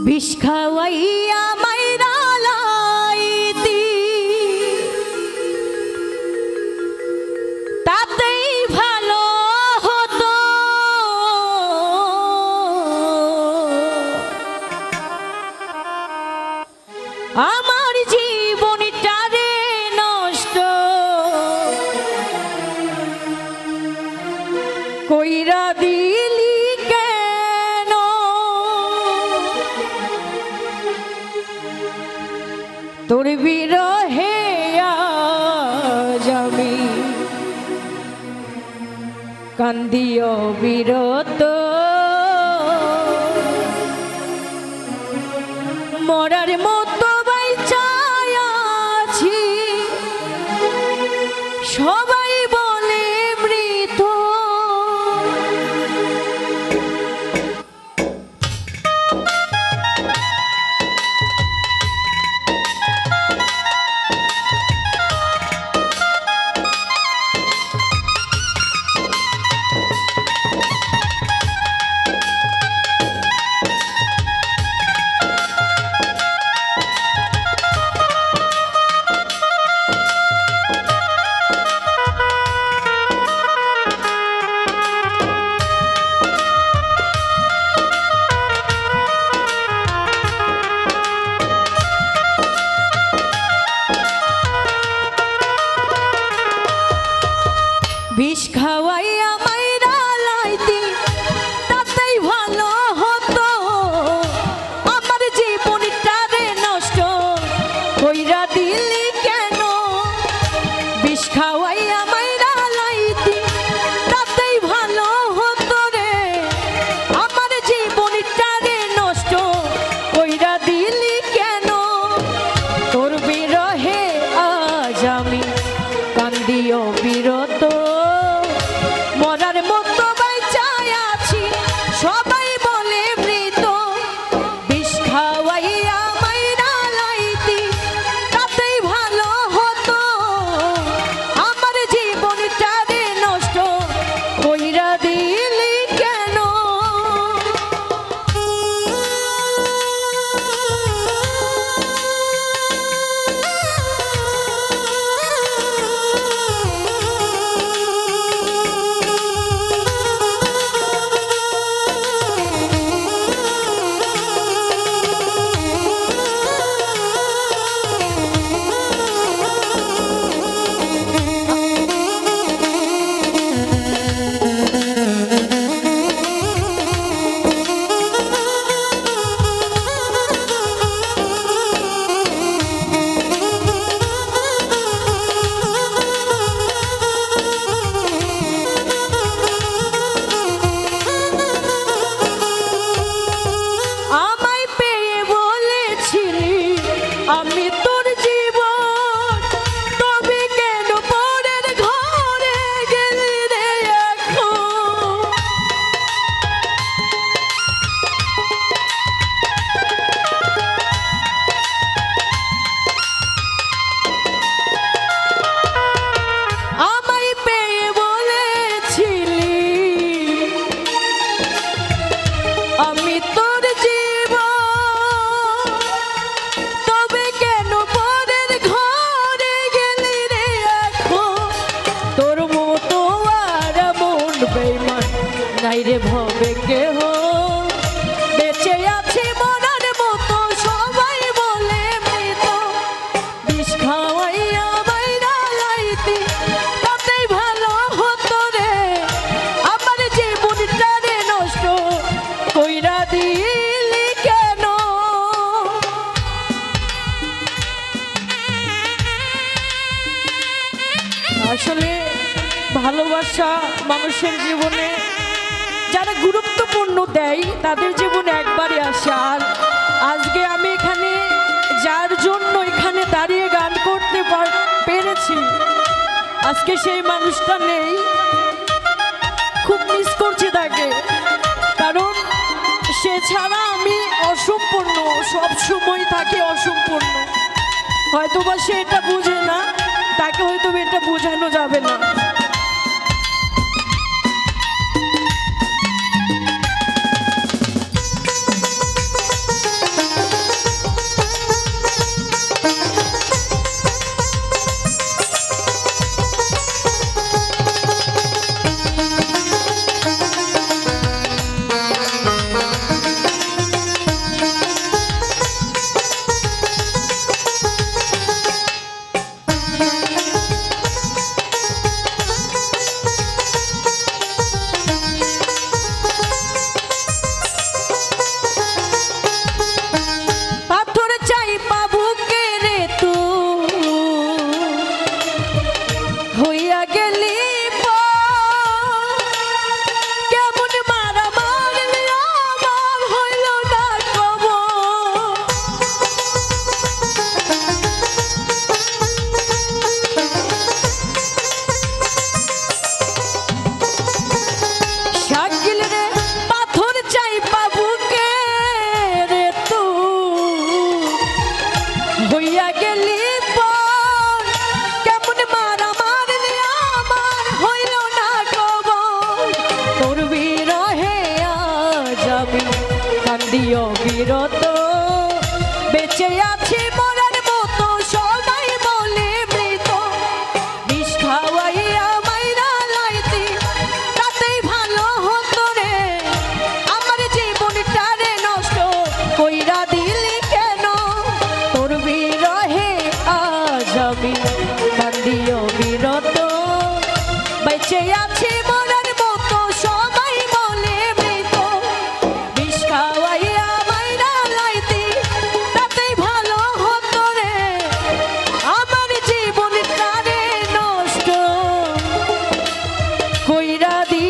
বিষ খাওয়াইয়া মাইরা লাইতি তাতেই ভালো হতো। আমার জীবনটারে নষ্ট কইরা দিলি কেন? তোর বিরহে আজ আমি কান্দিও বিরত, মরার মতো বাইচাই আছি, সবাই বলে মৃত। বিষ খাওয়াইয়া মাইরা লাইতি তাতেই ভালো হতো। আমার জীবনটারে নষ্ট কইরা দিলি কেন? বিষ খাওয়াইয়া মাইরা লাইতি তাতেই ভালো হতো রে। আমার জীবনটারে নষ্ট কইরা দিলি কেন? তোর বিরহে আজ আমি কান্দিও বিরত, মরার মতো বাইচাই আছি, সবাই বলে মৃত। বিষ খাওয়াইয়া মাইরা লাইতি তাতেই ভালো হতো। আমার জীবনটারে নষ্ট কইরা দিলি কেন? আমি তোর জীবন, তবে কেন পরের ঘরে গেলি রে এখন? আমায় পেয়ে বলেছিলি আমি তোর জীবন, নাই রে ভবে কেহ বেঁচে আছে মরার মতো, সবাই বলে মৃত। বিষ খাওয়াইয়া মাইরা লাইতি তাতেই ভালো হতো রে। আমার জীবনটারে নষ্ট কইরা দিলি কেন? আসলে ভালোবাসা মানুষের জীবনে যারা গুরুত্বপূর্ণ দেয় তাদের জীবনে একবারই আসে। আর আজকে আমি এখানে যার জন্য এখানে দাঁড়িয়ে গান করতে পেরেছি, আজকে সেই মানুষটা নেই। খুব মিস করছি তাকে, কারণ সে ছাড়া আমি অসম্পূর্ণ, সব সময় থাকি অসম্পূর্ণ। হয়তোবা সে এটা বুঝে না, তাকে হয়তো এটা বোঝানো যাবে না। বিরত বেঁচে আছি মরার মতো সবাই বলে মৃত বিষ খাওয়াইয়া মাইরা লাইতি তাতেই ভালো হতো রে আমার জীবনটারে নষ্ট কইরা দিলি কেন তোর বিরহে আজ আমি কান্দিও বিরত বেঁচে আছি মরার মতো সবাই বলে মৃত বিষ খাওয়াইয়া মাইরা লাইতি তাতেই ভালো হতো রে আমার জীবনটারে নষ্ট কইরা দি